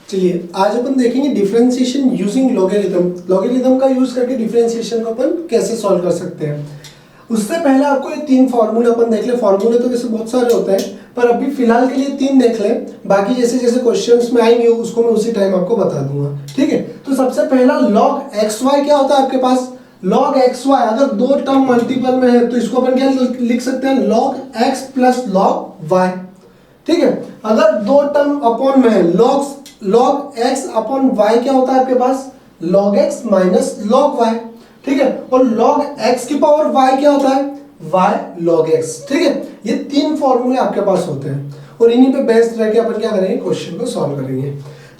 चलिए आज अपन देखेंगे डिफरेंशिएशन यूजिंग लॉगरिथम। लॉगरिथम का यूज करके डिफरेंशिएशन को अपन कैसे सॉल्व कर सकते हैं। उससे पहले आपको ये तीन फॉर्मूले अपन देख ले। फॉर्मूले तो वैसे बहुत सारे होते हैं पर अभी फिलहाल के लिए तीन देख ले, बाकी जैसे जैसे क्वेश्चंस में आएंगे उसको मैं उसी टाइम आपको बता दूंगा। ठीक है, तो सबसे पहला log xy क्या होता है आपके पास। log xy अगर दो टर्म मल्टीपल में है तो इसको अपन क्या लिख सकते हैं, log x plus log y। ठीक है, अगर दो टर्म अपॉन में है log x अपॉन y क्या होता है आपके पास, log x minus log y। ठीक है, और log x की पावर y क्या होता है, y log x। ठीक है, ये तीन फॉर्मूले आपके पास होते हैं और इन्हीं पे बेस्ड रह के अपन क्या करेंगे, क्वेश्चन को सॉल्व करेंगे।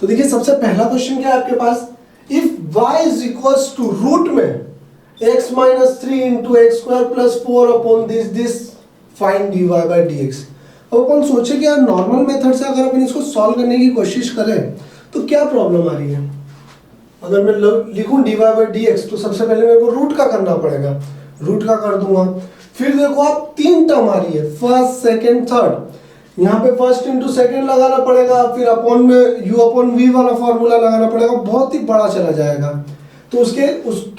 तो देखिए सबसे पहला क्वेश्चन क्या है आपके पास, if y is equals to root में x minus 3 into x square plus 4 upon this find dy by dx। अब अपन सोचे कि यार नॉर्मल मेथड से अगर अपन इसको सॉल्व करने की कोशिश करें तो क्या प्रॉब्लम आ रही है। अगर मैं लिखूं dy बाई dx तो सबसे पहले मेरे को रूट का करना पड़ेगा, रूट का कर दूंगा। फिर देखो आप तीन टर्म आ रही है, फर्स्ट सेकंड थर्ड, यहाँ पे फर्स्ट इंटू सेकंड लगाना पड़ेगा, फिर अपॉन में u अपॉन v वाला फॉर्मूला लगाना पड़ेगा, बहुत ही बड़ा चला जाएगा। तो उसके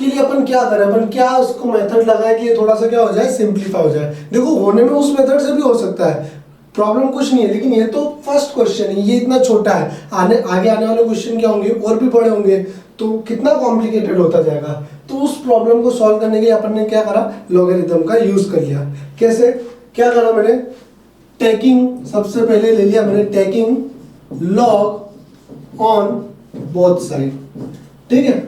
लिए अपन क्या करें, अपन क्या उसको मेथड लगाए कि ये थोड़ा सा क्या हो जाए, सिंप्लीफाई हो जाए। देखो होने में उस मेथड से भी हो सकता है, प्रॉब्लम कुछ नहीं है, लेकिन ये तो फर्स्ट क्वेश्चन है, ये इतना छोटा है। आगे आने वाले क्वेश्चन क्या होंगे, और भी बड़े होंगे, तो कितना कॉम्प्लिकेटेड होता जाएगा। तो उस प्रॉब्लम को सॉल्व करने के लिए अपन ने क्या करा, लॉगरिथम का यूज कर लिया। कैसे, क्या करा मैंने, टेकिंग, सबसे पहले ले लिया मैंने taking log on both side. ठीक है,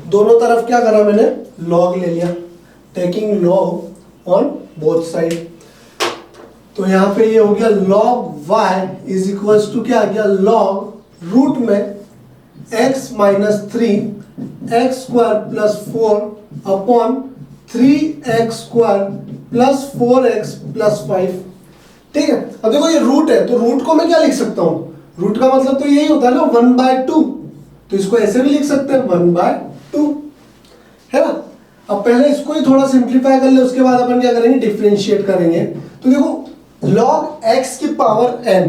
दोनों तरफ क्या करा मैंने, लॉग ले लिया, taking log on both side. तो यहाँ पे ये हो गया log y is equals to क्या आ गया, log रूट में x minus 3 x square plus 4 upon 3x square plus 4x plus 5। ठीक है, अब देखो ये रूट है तो रूट को मैं क्या लिख सकता हूँ, रूट का मतलब तो यही होता है ना 1/2, तो इसको ऐसे भी लिख सकते हैं 1/2, है ना। अब पहले इसको ही थोड़ा सिंप्लीफाई कर ले, उसके बाद अपन क्या करेंगे, डिफरेंशिएट करेंगे। तो देखो log x की पावर n,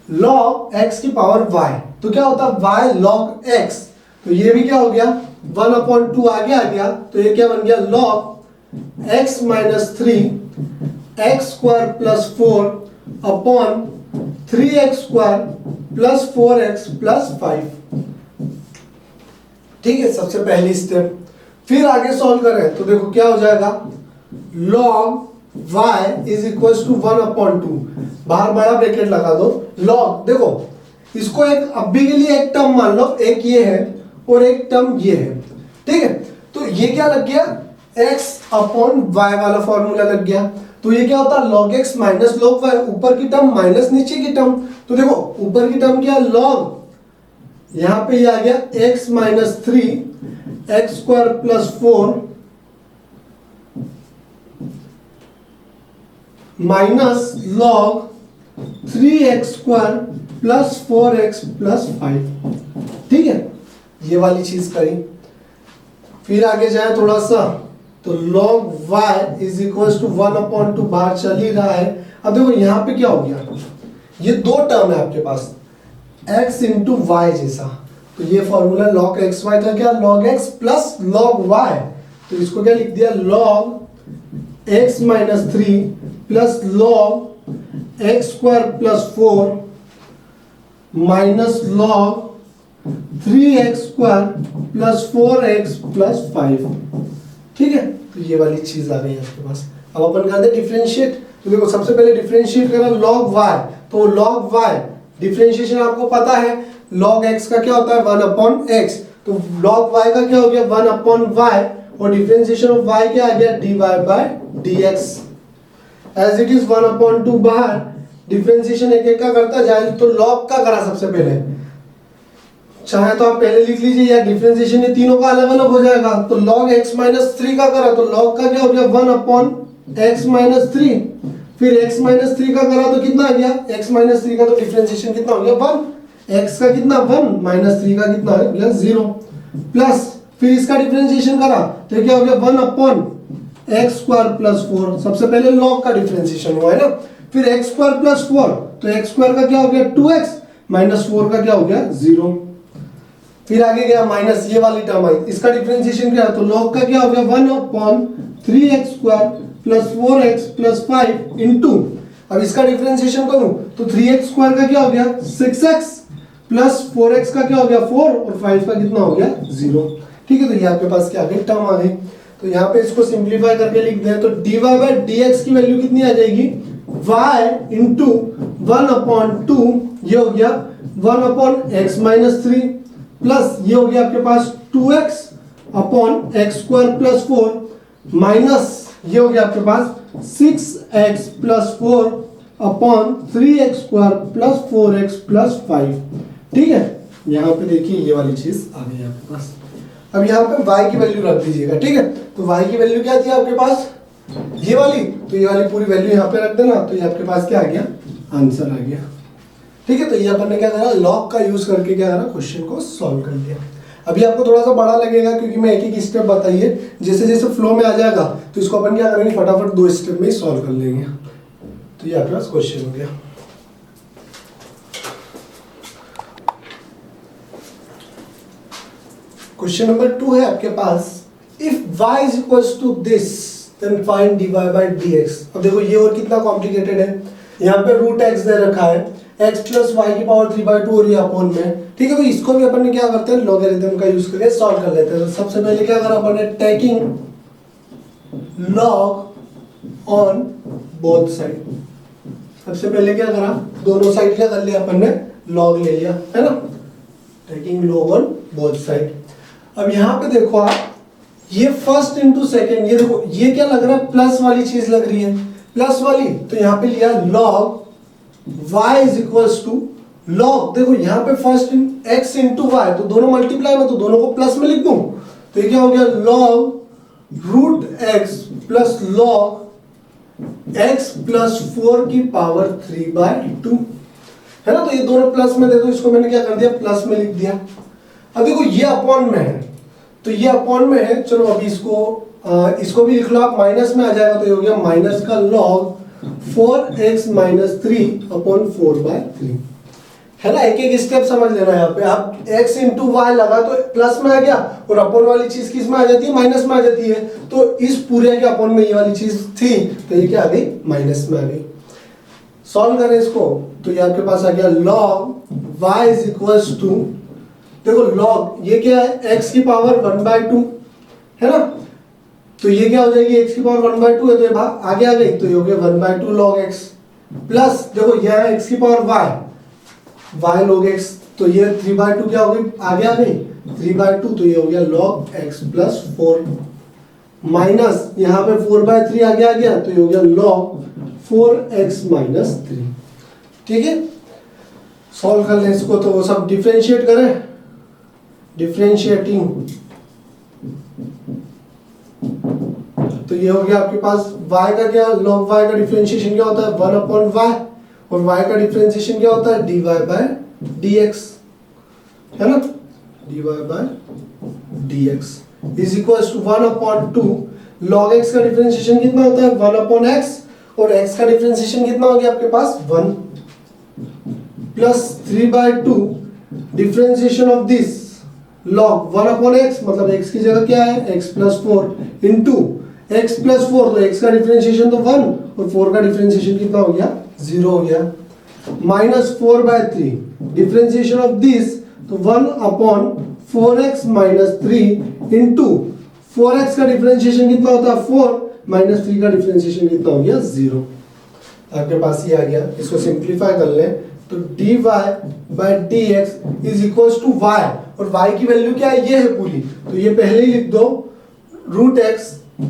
log x की पावर y, तो क्या होता है y log x, तो ये भी क्या हो गया 1/2 आगे आ गया, तो ये क्या बन गया log x minus 3 x square plus 4 upon 3x square plus 4x plus 5। ठीक है, सबसे पहली स्टेप। फिर आगे सॉल्व करें तो देखो क्या हो जाएगा, log y is equals to 1/2, बाहर बड़ा ब्रैकेट लगा दो, log, देखो इसको एक अभी के लिए एक टर्म मान लो, एक ये है और एक टर्म ये है। ठीक है, तो ये क्या लग गया, x अपॉन y वाला फॉर्मूला लग गया। तो ये क्या होता है, log x minus log y, ऊपर की टर्म माइनस नीचे की टर्म। तो देखो ऊपर की टर्म क्या, log, यहाँ पे ये आ गया x minus 3 x square plus 4 minus log 3x square plus 4x plus 5। ठीक है, ये वाली चीज करी। फिर आगे जाए थोड़ा सा, तो log y is equal to 1/2 बाहर चल ही रहा है। अब देखो यहाँ पे क्या हो गया, ये दो टर्म है आपके पास x इंटू वाई जैसा, तो ये फॉर्मूला log x y का क्या, log x plus log y, तो इसको क्या लिख दिया, log x minus 3 plus log x square plus 4 minus log 3x square plus 4x plus 5। ठीक है, तो ये वाली चीज आ गई है आपके पास। अब अपन करते हैं डिफरेंशिएट। तो देखो सबसे पहले डिफरेंशिएट करा log y, तो log y डिफरेंशिएशन आपको पता है, log x का क्या होता है 1/x, तो log y का क्या हो गया 1/y, और डिफरेंशिएशन ऑफ y क्या आ गया dy by dx। As it is 1/2 बाहर, डिफरेंशिएशन एक एक का करता जाए, तो log का करा सबसे पहले, चाहे तो आप पहले लिख लीजिए या डिफरेंशिएशन ये तीनों का अलग अलग हो जाएगा। तो log x माइनस 3 का करा, तो log का क्या हो गया 1/x माइनस 3, फिर x माइनस 3 का करा तो कितना आ गया, x माइनस 3 का तो डिफरेंशिएशन कितना हो गया 1, x का कितना 1 माइनस 3 का कितना हो गया 0, प्लस फिर इसका डिफरेंशिएशन करा तो क्या हो गया 1/x स्क्वायर प्लस 4, सबसे पहले log का डिफरेंशिएशन हुआ है ना, फिर x स्क्वायर प्लस 4, तो x स्क्वायर का क्या हो गया 2x, -4 का क्या हो गया 0। फिर आगे गया माइनस ये वाली टर्म आई, इसका डिफरेंशिएशन क्या है, तो log का क्या हो गया 1/3x² + 4x + 5 इंटू, अब इसका डिफरेंशिएशन करूं तो 3x² का क्या हो गया 6x प्लस 4x का क्या हो गया 4 और 5 का कितना हो गया 0। ठीक है, तो ये आपके पास क्या आ गई टर्म आ गई। तो यहाँ पे इसको सिंप्लीफाई करके लिख दें तो dy/dx की वैल्यू कितनी आ जाएगी y इंटू 1/2, ये हो गया 1/x-3 प्लस ये हो गया आपके पास 2x/x² + 4 माइनस ये हो गया आपके पास 6x + 4/3x² + 4x + 5। ठीक है, यहाँ पे देखिए ये वाली चीज आ गई आपके पास। अब यहाँ पे y की वैल्यू रख दीजिएगा। ठीक है, तो y की वैल्यू क्या थी आपके पास ये वाली, तो ये वाली पूरी वैल्यू यहाँ पे रख देना, तो ये आपके पास क्या आ गया आंसर आ गया। ठीक है, तो ये अपन ने क्या करा लॉग का यूज करके क्या करा क्वेश्चन को सॉल्व कर लिया। अभी आपको थोड़ा सा बड़ा लगेगा क्योंकि मैं एक एक स्टेप बताइए, जैसे जैसे फ्लो में आ जाएगा तो इसको अपन क्या करेंगे फटाफट 2 स्टेप में ही सॉल्व कर लेंगे। तो ये आपके पास क्वेश्चन हो गया। क्वेश्चन नंबर 2 है आपके पास, if y is equals to this then find dy/dx। अब देखो ये और कितना कॉम्प्लिकेटेड है, यहाँ पे √x दे रखा है, x + y की पावर 3/2 और ये अपॉन में। ठीक है, तो इसको भी अपन ने क्या करते हैं लॉगरिथम का यूज करके सॉल्व कर लेते हैं। तो सबसे पहले क्या करा अपन ने taking log on both side, सबसे पहले क्या करा दोनों साइड क्या कर लिया अपन ने लॉग ले लिया है ना, taking log on both side. अब यहाँ पे देखो आप ये फर्स्ट इंटू सेकेंड, ये देखो ये क्या लग रहा है प्लस वाली चीज लग रही है, प्लस वाली, तो यहाँ पे लिया log y is equals to log, देखो यहाँ पे फर्स्ट x इंटू वाई, तो दोनों मल्टीप्लाई में, तो दोनों को प्लस में लिख दूं, तो ये क्या हो गया log √x plus log x + 4 की पावर 3/2 है ना। तो ये दोनों प्लस में देखो, इसको मैंने क्या कर दिया प्लस में लिख दिया। अब देखो ये अपॉन में है, तो ये अपॉन में है, चलो अभी इसको भी लिख लो आप, माइनस में आ जाएगा, तो ये हो गया माइनस का log 4x - 3/4/3 है ना। एक एक स्टेप समझ लेना यहाँ पे, आप x इंटू वाई लगा तो प्लस में आ गया, और अपॉन वाली चीज किस में आ जाती है माइनस में आ जाती है, तो इस पूरे के अपॉन में ये वाली चीज थी, तो ये क्या आ गई माइनस में आ गई। सॉल्व करें इसको, तो ये आपके पास आ गया log y is equals to, देखो log ये क्या है x की पावर 1/2 है ना, तो ये क्या हो जाएगी x की पावर 1/2 है, तो ये भाग आगे आ गई, तो ये हो गया 1/2 log x प्लस देखो यह है x की पावर y log x, तो ये 3/2 क्या हो गई आगे आ गई 3/2, तो ये हो गया log x + 4 माइनस यहाँ पे 4/3 आगे आ गया, तो ये हो गया log 4x - 3। ठीक है, सॉल्व कर लें इसको, तो वो सब डिफरेंशिएट करें, डिफरेंशिएटिंग, तो ये हो गया आपके पास y का क्या log y का डिफरेंशिएशन क्या होता है 1/y, और y का डिफरेंशिएशन क्या होता है dy/dx है ना, dy/dx is equals to 1/2 log x का डिफरेंशिएशन कितना होता है 1/x, और x का डिफरेंशिएशन कितना हो गया आपके पास 1 plus 3/2 differentiation of this log 1/x, मतलब x की जगह क्या है x + 4 इंटू x + 4, तो x का डिफरेंशिएशन तो 1 और 4 का डिफरेंशिएशन कितना हो गया 0 हो गया, माइनस 4/3 डिफरेंशिएशन ऑफ दिस, तो 1/4x - 3 इंटू 4x का डिफरेंशिएशन कितना होता है 4 माइनस 3 का डिफरेंशिएशन कितना हो गया 0। आपके पास ये आ गया, इसको सिंप्लीफाई कर लें तो dy/dx is equals to y, और y की वैल्यू क्या है ये है पूरी, तो ये पहले ही लिख दो √x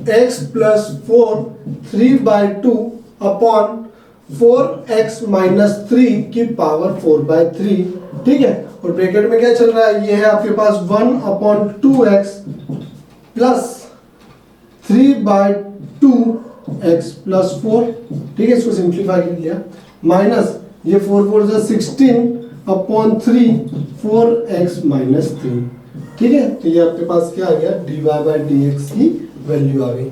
x + 4 3/2 अपॉन 4x - 3 की पावर 4/3। ठीक है, और ब्रैकेट में क्या चल रहा है, ये है आपके पास 1/2x प्लस 3/2 x + 4। ठीक है, इसको सिंप्लीफाई कर लिया, माइनस ये 4 4 से 16/3 4x - 3। ठीक है, तो ये आपके पास क्या आ गया dy/dx की वैल्यू आ गई।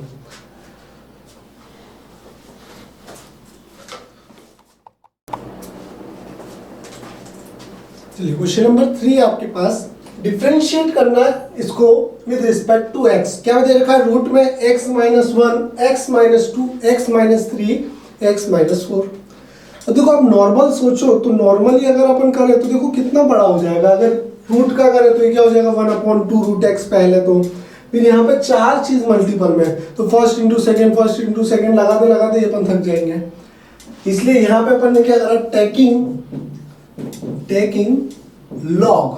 चलिए क्वेश्चन नंबर 3 आपके पास डिफरेंशिएट करना है इसको विद रिस्पेक्ट टू एक्स। क्या दे रखा है, रूट में x minus 1, x minus 2, x minus 3, x minus 4। अब देखो आप नॉर्मल सोचो तो नॉर्मली अगर अपन करें तो देखो कितना बड़ा हो जाएगा। अगर रूट का करें तो ये क्या हो जाएगा 1/2 रूट एक्स पहले तो, फिर यहाँ पे 4 चीज मल्टीपल में तो फर्स्ट इंटू सेकेंड लगाते ये अपन थक जाएंगे। इसलिए यहाँ पे अपन ने क्या करा, taking log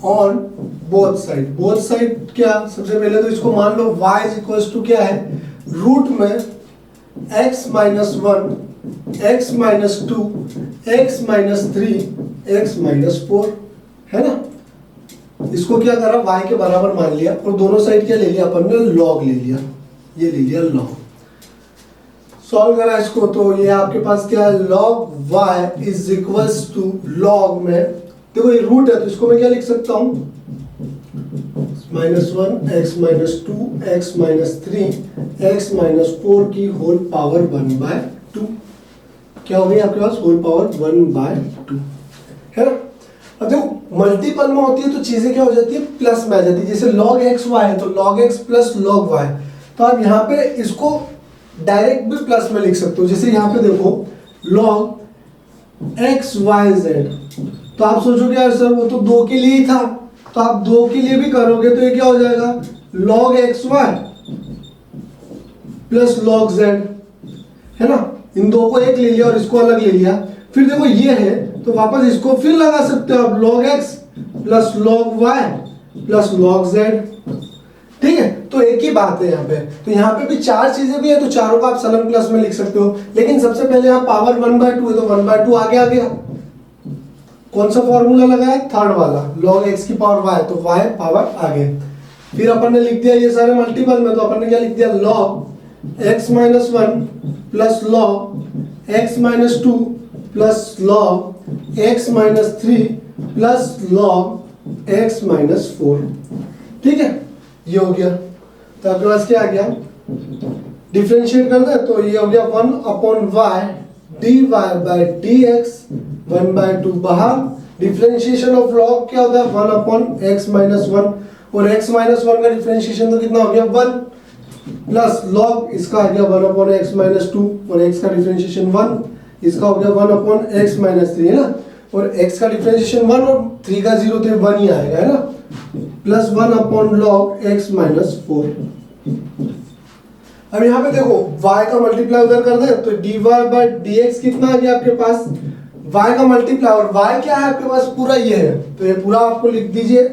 on both side क्या, सबसे पहले तो इसको मान लो y इज इक्वल टू क्या है, रूट में x minus 1, x minus 2, x minus 3, x minus 4 है ना। इसको क्या करा, y के बराबर मान लिया और दोनों साइड क्या ले लिया अपन ने, log ले लिया, ये ले लिया log। सॉल्व करा इसको तो ये आपके पास क्या है, log y is equals to log में, देखो ये रूट है तो इसको मैं क्या लिख सकता हूँ, -1 x minus 2 x minus 3 x minus 4 की होल पावर 1/2। क्या हो गई आपके पास, होल पावर 1/2 है ना। अब देखो मल्टीपल में होती है तो चीजें क्या हो जाती है, प्लस में आ जाती है। जैसे log x y है तो log x plus log y, तो आप यहाँ पे इसको डायरेक्ट भी प्लस में लिख सकते हो। जैसे यहाँ पे देखो log x y z, तो आप सोचोगे यार सर वो तो 2 के लिए ही था, तो आप 2 के लिए भी करोगे तो ये क्या हो जाएगा, log x y plus log z है ना। इन दो को एक ले लिया और इसको अलग ले लिया, फिर देखो ये है तो वापस इसको फिर लगा सकते हो आप, log x plus log y plus log z, ठीक है। तो एक ही बात है यहाँ पे, तो यहाँ पे भी 4 चीजें भी है तो चारों को आप सलन प्लस में लिख सकते हो। लेकिन सबसे पहले यहाँ पावर 1/2 है तो 1/2 आगे आ गया। कौन सा फॉर्मूला लगाया, थर्ड वाला, log x की पावर y, तो y पावर आगे। फिर अपन ने लिख दिया ये सारे मल्टीपल में, तो अपन ने क्या लिख दिया, log x minus 1 plus log x minus 2 plus log x minus 3 plus log x minus 4, ठीक है। ये हो गया तो आपके पास क्या आ गया, डिफरेंशिएट करना है तो ये हो गया 1/y dy बाय dx 1/2 बाहर। डिफरेंशिएशन ऑफ log क्या होता है, 1/x माइनस 1, और x माइनस 1 का डिफरेंशिएशन तो कितना हो गया 1, प्लस log इसका आ गया 1/x माइनस 2 और x का डिफरेंशिएशन 1, इसका हो गया 1/x माइनस 3 है ना, और x का डिफरेंशिएशन 1 और 3 का 0 तो 1 ही आएगा है ना, प्लस 1/log x माइनस 4। अब यहाँ पे देखो y का मल्टीप्लाई उधर कर दे तो dy बाय dx कितना आ गया आपके पास, y का मल्टीप्लाई, और y क्या है आपके पास, पूरा ये है तो ये पूरा आपको लिख दीजिए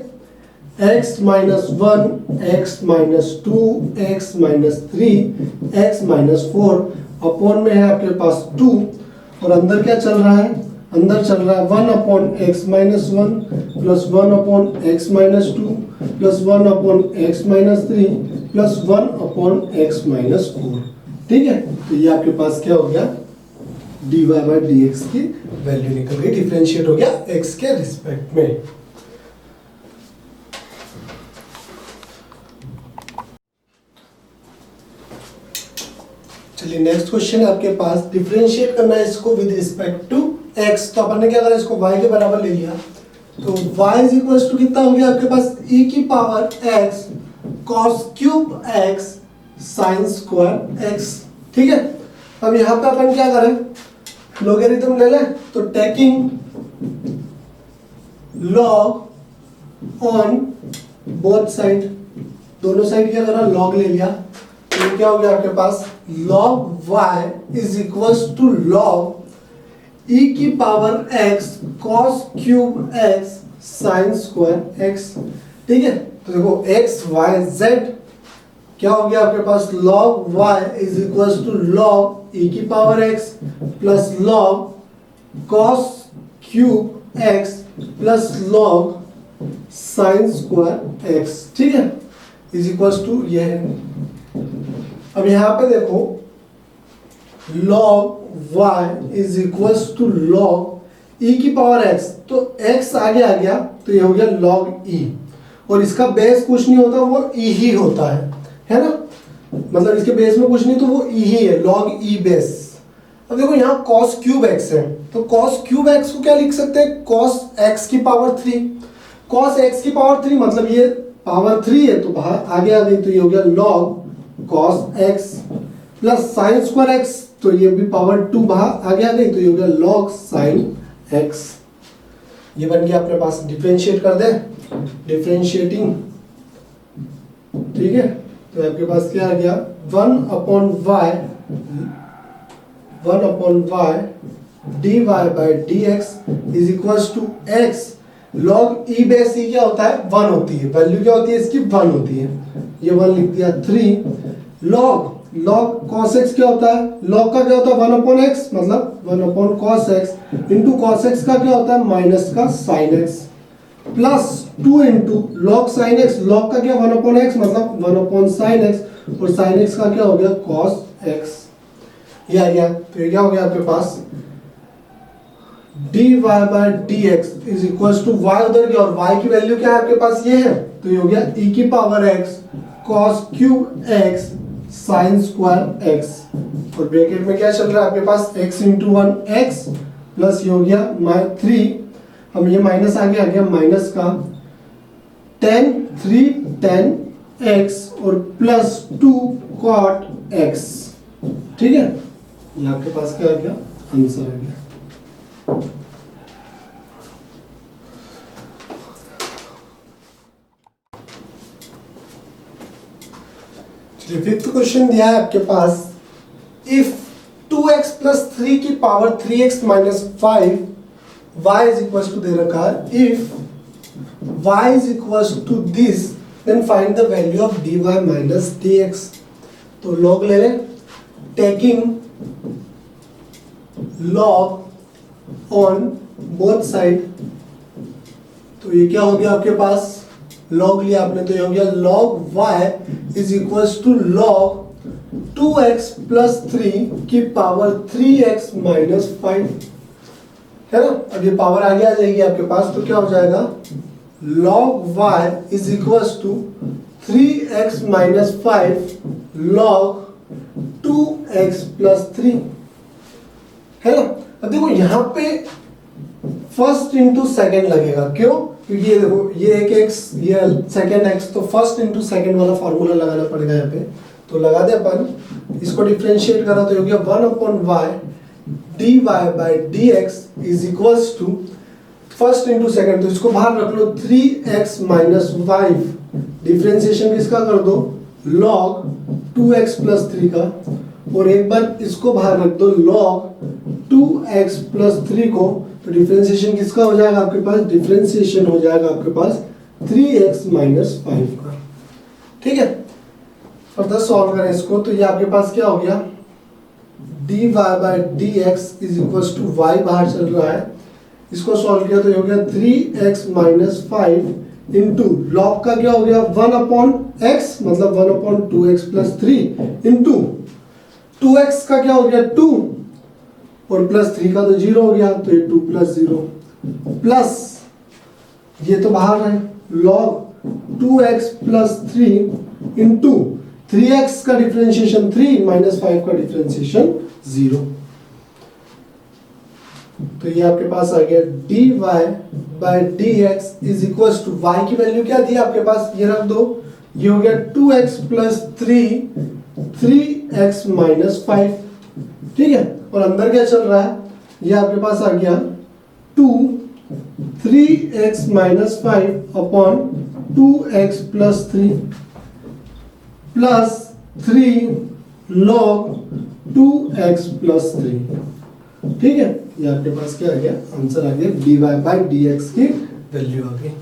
x minus 1, x minus 2, x minus 3, x minus 4 upon में है आपके पास 2, और अंदर क्या चल रहा है, अंदर चल रहा है 1/x minus 1 plus 1/x minus 2 plus 1/x minus 3 plus 1/x minus 4, ठीक है। तो ये आपके पास क्या हो गया, dy बाय dx की वैल्यू निकल गई, डिफरेंशिएट हो गया x के रिस्पेक्ट में। चलिए नेक्स्ट क्वेश्चन आपके पास, डिफरेंशिएट करना है इसको विद रिस्पेक्ट टू x, तो अपन ने क्या करा, इसको y के बराबर ले लिया तो y इज इक्वल टू कितना हो गया आपके पास, e की power x cos cube x sin square x, ठीक है। अब यहाँ पे अपन क्या करें, लोगरिथम ले लें तो taking log on both side, दोनों साइड क्या करा, log ले लिया, तो क्या हो गया आपके पास, log y is equals to log e की power x cos cube x sin square x, ठीक है। तो देखो x y z क्या हो गया आपके पास, log y is equals to log e की power x plus log cos cube x plus log sin square x, ठीक है, इज इक्वल्स टू ये है। अब यहाँ पे देखो log y is equals to log e की पावर x, तो x आगे आ गया तो ये हो गया log e, और इसका बेस कुछ नहीं होता, वो e ही होता है ना, मतलब इसके बेस में कुछ नहीं तो वो e ही है, log e बेस। अब देखो यहाँ cos क्यूब x है तो cos क्यूब x को क्या लिख सकते हैं, cos x की पावर 3। cos x की पावर 3 मतलब ये पावर 3 है तो बाहर आगे आ गई, तो ये हो गया log cos x plus sine square x, तो ये भी पावर 2 बाहर आगे आ गई, तो ये हो गया log sin x। ये बन गया अपने पास, डिफरेंशिएट कर दे, डिफरेंशिएटिंग, ठीक है। तो आपके पास क्या आ गया, 1/y dy by dx is equal to x log e base e क्या होता है, 1 होती है, वैल्यू क्या होती है इसकी, 1 होती है, ये 1 लिख दिया। 3 log cos x क्या होता है, log का क्या होता है 1/x, मतलब 1/cos x into cos x का क्या होता है माइनस का sin x, plus 2 into log sin x, log का क्या 1/x मतलब 1/sin x, और sin x का क्या हो गया cos x। ये आ गया, तो ये क्या हो गया आपके पास, dy by dx is equal to y उधर गया और y की वैल्यू क्या है आपके पास, ये है, तो ये हो गया e की power x cos cube x sin square x, और ब्रैकेट में क्या चल रहा है आपके पास, x इंटू 1 x प्लस ये हो गया 3, हम ये माइनस आ गया माइनस का tan x और प्लस 2 cot x, ठीक है। ये आपके पास क्या आ गया, आंसर आ गया। फिफ्थ क्वेश्चन दिया है आपके पास, इफ 2x प्लस 3 की power 3x minus 5 y is equal to दे रखा है, if y is equal to this then find the value of dy minus dx। तो log ले लें, taking log on both side, तो ये क्या हो गया आपके पास, log लिया आपने, तो ये हो गया log y is equal to log 2x plus 3 की पावर 3x माइनस 5, है ना। अब ये पावर आगे आ जाएगी आपके पास, तो क्या हो जाएगा log y is equal to 3x minus 5 log 2x plus 3, है ना। अब देखो यहाँ पे फर्स्ट इंटू सेकेंड लगेगा, क्यों, क्योंकि ये देखो ये एक x ये सेकेंड x, तो फर्स्ट इंटू सेकेंड वाला फॉर्मूला लगाना पड़ेगा यहाँ पे, तो लगा दे अपन, इसको डिफरेंशिएट करा तो हो गया 1/y dy by dx is equals to first into second, तो इसको बाहर रख लो 3x माइनस 5, डिफरेंशिएशन किसका कर दो log 2x प्लस 3 का, और एक बार इसको बाहर रख दो log 2x प्लस 3 को, तो डिफरेंशिएशन किसका हो जाएगा आपके पास, डिफरेंशिएशन हो जाएगा आपके पास 3x माइनस 5 का, ठीक है। फर्दर सॉल्व करें इसको, तो ये आपके पास क्या हो गया, dy by dx is equal to y बाहर चल रहा है, इसको सॉल्व किया तो ये हो गया 3x माइनस 5 इंटू लॉग का क्या हो गया 1/x मतलब 1/2x प्लस 3 इंटू 2x का क्या हो गया 2 और प्लस 3 का तो 0 हो गया, तो ये 2 प्लस 0 प्लस ये तो बाहर है log 2x plus 3 into 3x का डिफरेंशिएशन 3 माइनस 5 का डिफरेंशिएशन 0, तो ये आपके पास आ गया dy by dx is equal to y की वैल्यू क्या थी आपके पास, ये रख दो, ये हो गया 2x प्लस 3x माइनस 5, ठीक है। और अंदर क्या चल रहा है, ये आपके पास आ गया 3x minus 5 upon 2x plus 3 plus 3 log 2x plus 3, ठीक है। ये आपके पास क्या आ गया, आंसर आ गया dy बाई dx की वैल्यू आ गई।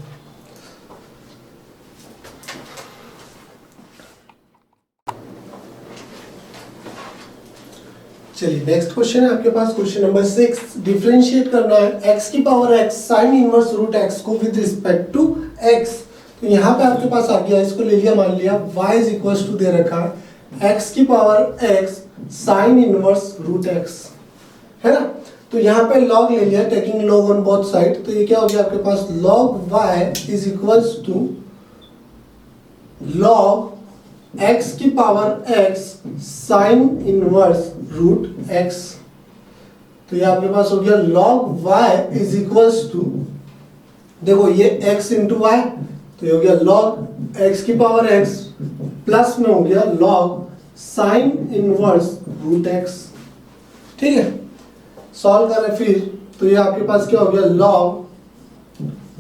चलिए नेक्स्ट क्वेश्चन है आपके पास, क्वेश्चन नंबर 6, डिफरेंशिएट करना है x की power x sine inverse root x को विद रिस्पेक्ट टू x। तो यहाँ पे आपके पास आ गया, इसको ले लिया, मान लिया y इज इक्वल टू दे रखा है x की power x sine inverse root x, है ना। तो यहाँ पे log ले लिया, taking log on both side, तो ये क्या हो गया आपके पास log y is equal to log x की power x sine inverse root x, तो ये आपके पास हो गया log y is equals to, देखो ये x इंटू वाई, तो ये हो गया log x की पावर x प्लस में हो गया log sine inverse root x। ठीक है, सॉल्व करें फिर, तो ये आपके पास क्या हो गया log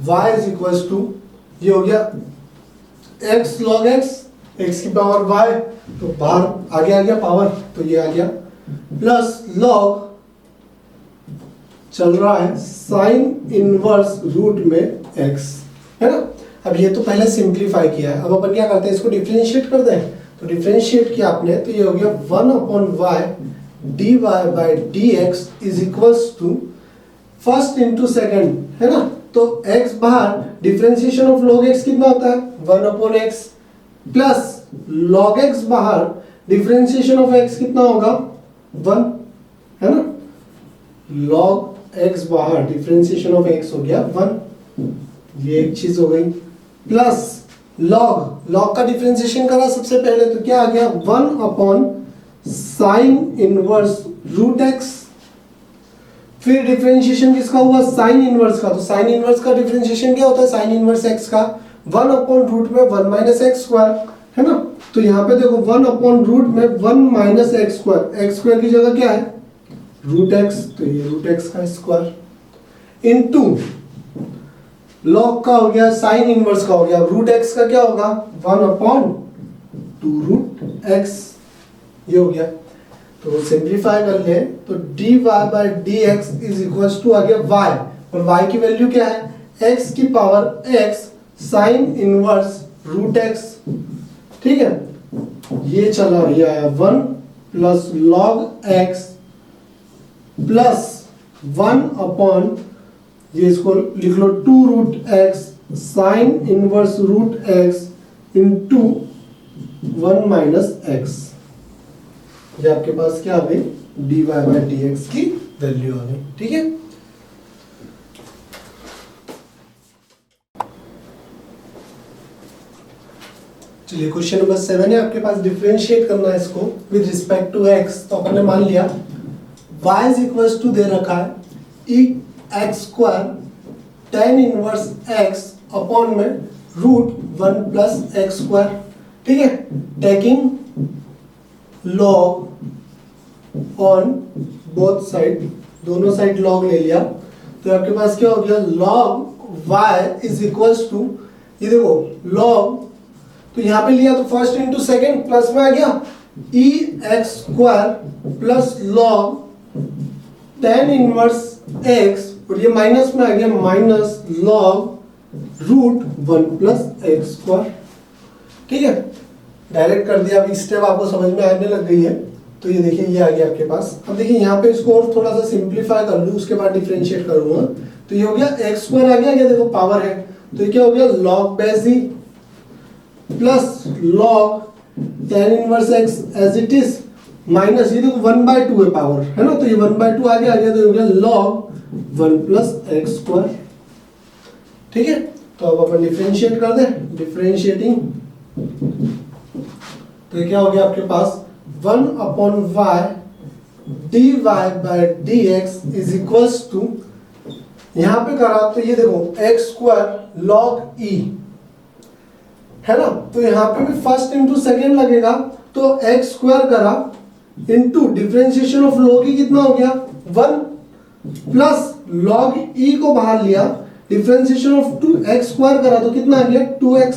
y is equals to, ये हो गया x log x की पावर y, तो बाहर आगे आ गया पावर, तो ये आ गया प्लस log चल रहा है साइन इनवर्स रूट में x, है ना। अब ये तो पहले सिंप्लीफाई किया है, अब अपन क्या करते हैं, इसको डिफरेंशिएट कर दें। तो डिफरेंशिएट किया आपने, तो ये हो गया 1/y dy by dx is equals to first into second, है ना। तो x बाहर, डिफरेंशिएशन ऑफ log x कितना होता है 1/x, प्लस log x बाहर, डिफरेंशिएशन ऑफ x कितना होगा 1, है ना। log x बाहर, डिफरेंशिएशन ऑफ x हो गया 1, ये एक चीज हो गई, प्लस log का डिफरेंशिएशन करा सबसे पहले, तो क्या आ गया 1/sin इनवर्स रूट x, फिर डिफरेंशिएशन किसका हुआ साइन इनवर्स का, तो साइन इनवर्स का डिफरेंशिएशन क्या होता है साइन इनवर्स x का 1/रूट में 1 माइनस एक्स स्क्वायर, है ना। तो यहाँ पे देखो 1/रूट में 1 माइनस एक्स स्क्वायर की जगह क्या है रूट x, तो ये रूट x का स्क्वायर इनटू log का हो गया साइन इनवर्स का हो गया, रूट x का क्या होगा 1/2 रूट x, ये हो गया। तो सिंप्लीफाई कर ले, तो dy by dx is equals to आ गया y, और y की वैल्यू क्या है x की power x sine inverse root x। ठीक है, ये चला, ये आया 1 प्लस log x प्लस 1/, ये इसको लिख लो 2 root x sine inverse root x into 1 minus x, ये आपके पास क्या आ गई dy बाय dx की वैल्यू आ गई। ठीक है, चलिए क्वेश्चन नंबर 7 है आपके पास, डिफरेंशिएट करना है इसको विद रिस्पेक्ट टू x। तो अपन ने मान लिया y इज इक्वल्स टू दे रखा है e x square tan inverse x upon में रूट 1 प्लस एक्स स्क्वायर। ठीक है, taking log on both side, दोनों साइड log ले लिया, तो आपके पास क्या हो गया log y is equals to, ये देखो log, तो यहाँ पे लिया तो फर्स्ट इंटू सेकेंड प्लस में आ गया e x square plus log tan inverse x, और ये माइनस में आ गया minus log root 1 plus x square. ठीक है, डायरेक्ट कर दिया, अभी स्टेप आपको समझ में आने लग गई है। तो ये देखिए ये आ गया आपके पास। अब देखिए यहाँ पे इसको और थोड़ा सा सिंप्लीफाई कर लूँ, उसके बाद डिफरेंशिएट करूंगा, तो ये हो गया एक्स स्क्वायर आ गया, ये देखो पावर है, तो ये क्या हो गया log base e plus log tan inverse x as it is minus, ये देखो 1/2 है पावर, है ना, तो ये 1/2 आगे आ गया, तो ये हो गया log 1 प्लस एक्स स्क्वायर। ठीक है, तो अब अपन डिफरेंशिएट कर दें, डिफरेंशिएटिंग, तो ये क्या हो गया आपके पास 1/y dy by dx is equals to, यहां पे करा तो ये देखो x स्क्वायर log e, है ना, तो यहां पे भी फर्स्ट इंटू सेकेंड लगेगा, तो x स्क्वायर करा into differentiation of log e कितना हो गया 1 प्लस log e को बाहर लिया, डिफरेंशिएशन ऑफ 2x स्क्वायर करा तो कितना आ गया 2x।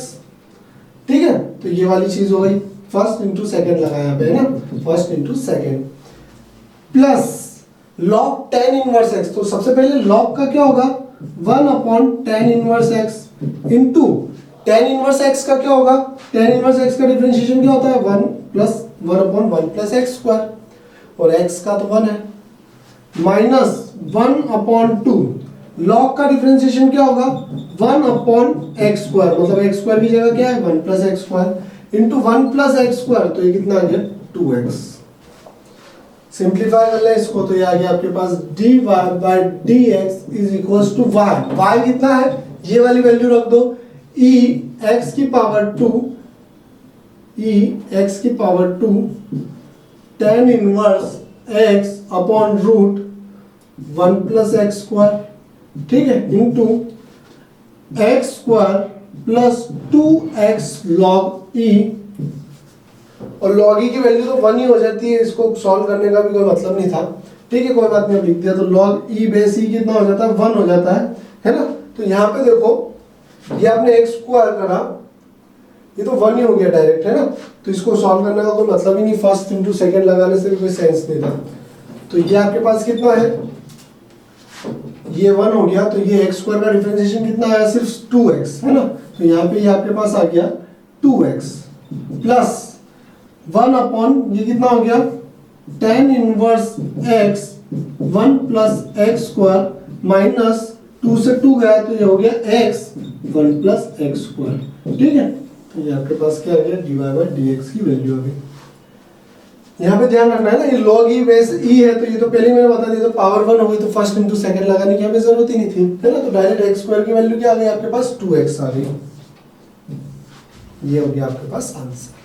ठीक है, तो ये वाली चीज हो गई, फर्स्ट इंटू सेकेंड लगाया यहाँ पे, है ना, first into second plus log tan inverse x, तो सबसे पहले log का क्या होगा 1/tan inverse x into tan inverse x का क्या होगा, tan इनवर्स x का डिफरेंशिएशन क्या होता है 1 प्लस 1/1 प्लस एक्स स्क्वायर, और x का तो 1 है, माइनस 1/2 log का डिफरेंशिएशन क्या होगा 1/x स्क्वायर, मतलब x स्क्वायर की जगह क्या है 1 plus x square into 1 plus x square, तो ये कितना आ गया 2x। सिंप्लीफाई कर ले इसको, तो ये आ गया आपके पास dy by dx is equals to y, y कितना है ये वाली वैल्यू रख दो, e x की power 2 tan inverse x upon root 1 plus x square, ठीक है, into x square plus 2x log e, और log e की वैल्यू तो 1 ही हो जाती है, इसको सॉल्व करने का भी कोई मतलब नहीं था, ठीक है, कोई बात नहीं, अब लिख दिया तो log e बेस e कितना हो जाता है, 1 हो जाता है ना। तो यहाँ पे देखो ये आपने एक्स स्क्वायर करा, ये तो 1 ही हो गया डायरेक्ट, है ना, तो इसको सॉल्व करने का कोई मतलब ही नहीं, फर्स्ट इंटू सेकेंड लगाने से भी कोई सेंस नहीं था। तो ये आपके पास कितना है, ये 1 हो गया, तो ये एक्स स्क्वायर का डिफरेंशिएशन कितना आया, सिर्फ 2x, है ना, तो यहाँ पे ये आपके पास आ गया 2x प्लस 1 अपॉन ये कितना हो गया, tan inverse x 1 plus x square minus 2 से 2 गया तो ये हो गया x 1 प्लस एक्स स्क्वायर, ठीक है। तो ये आपके पास क्या आ गया, dy बाई dx की वैल्यू आ गई। यहाँ पे ध्यान रखना है ना, ये log e बेस e है, तो ये तो पहले ही मैंने बता दिया, तो पावर 1 हो गई, तो फर्स्ट इंटू सेकंड लगाने की हमें जरूरत ही नहीं थी, है ना, तो डायरेक्ट एक्स स्क्वायर की वैल्यू क्या आ गई आपके पास, 2x आ गई। ये हो गया आपके पास आंसर।